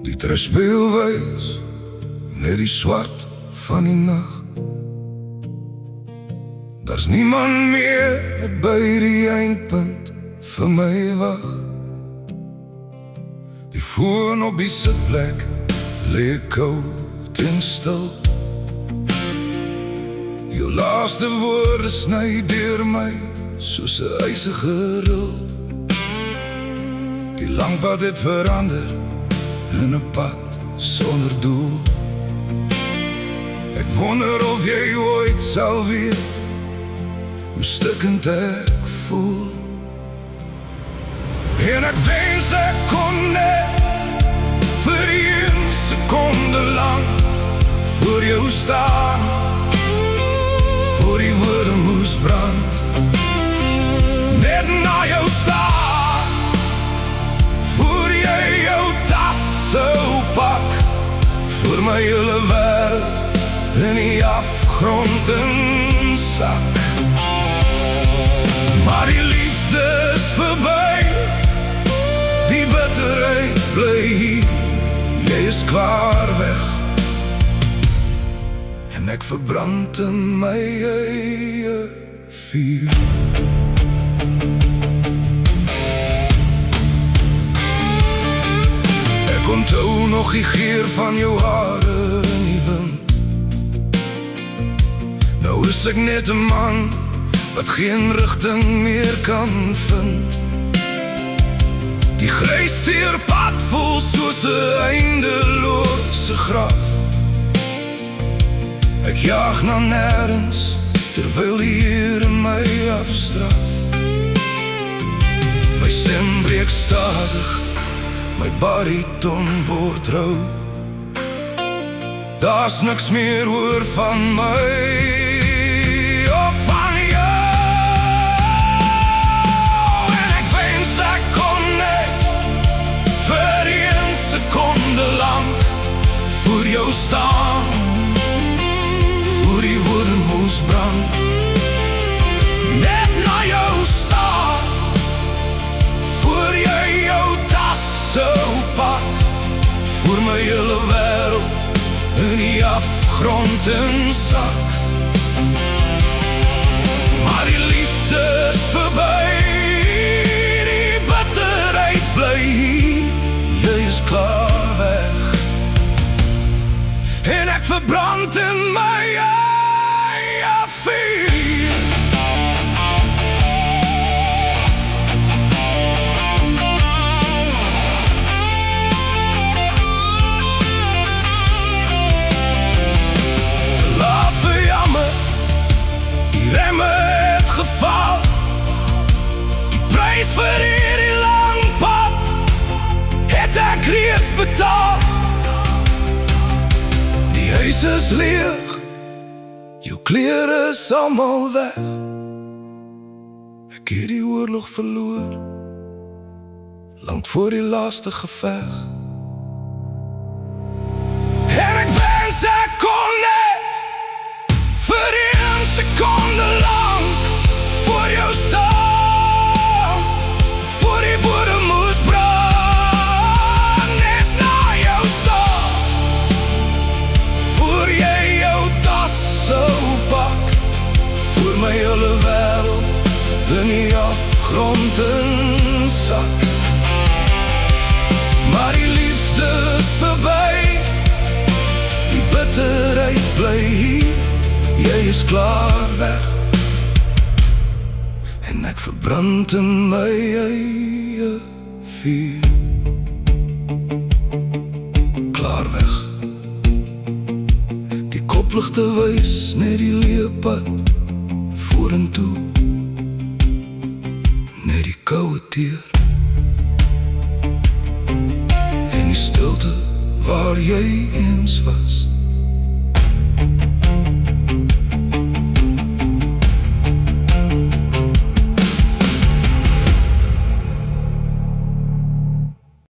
Die terugspeel wys net die swart van die nag. Daar's niemand meer wat by die eindpunt vir my wag. Die foon op die sitplek lê koud en stil. Jou laaste woorde sny deur my soos 'n ysige ril. Die lang pad het verander in 'n pad sonder doel. Ek wonder of jy ooit sal weet hoe stikkend ek voel. En ek wens ek kon net vir 1 sekonde lang voor jou staan, voor die woorde moes brand, net na jou staan, voor jy jou tas sou pak, voor my hele wêreld in die afgrond insak. Maar die liefde is verby, die bitterheid bly hier, jy is klaar weg. En ek verbrand in my eie vuur. Ek onthou nog die geur van jou hare in die wind. Nou is ek net 'n man wat geen rigting meer kan vind. Die grys teerpad voel soos 'n eindelose graf. Ek jaag na nêrens, terwyl die Here my afstraf. My stem breek stadig, my bariton word rou. Daar's niks meer oor van my of van jou. En ek wens ek kon net vir 1 sekonde lang voor jou staan, voor die woorde moes brand, net na jou staan, voor jy jou tas sou pak, voor my hele wêreld in die afgrond insak. Maar die liefde is verby, die bitterheid bly hier, jy is klaar weg. En ek verbrand in my eie vuur. Te laat vir jammer, die remme het geval. Die prys vir hierdie lang pad het ek reeds betaal. Die huis is leeg, jou klere is almal weg. Ek het die oorlog verloor, lank voor die laaste geveg. En ek wens ek kon net vir 1 sekonde lang voor jou staan, voor die woorde moes brand, net na jou staan, voor jy jou tas sou pak, voor my hele wêreld in die afgrond insak. Maar die liefde is verby, die bitterheid bly hier, jy is klaar weg. En ek verbrand in my eie vuur. Klaar weg. Die kopligte wys net die leepad vorentoe, net die koue teer en die stilte waar jy eens was.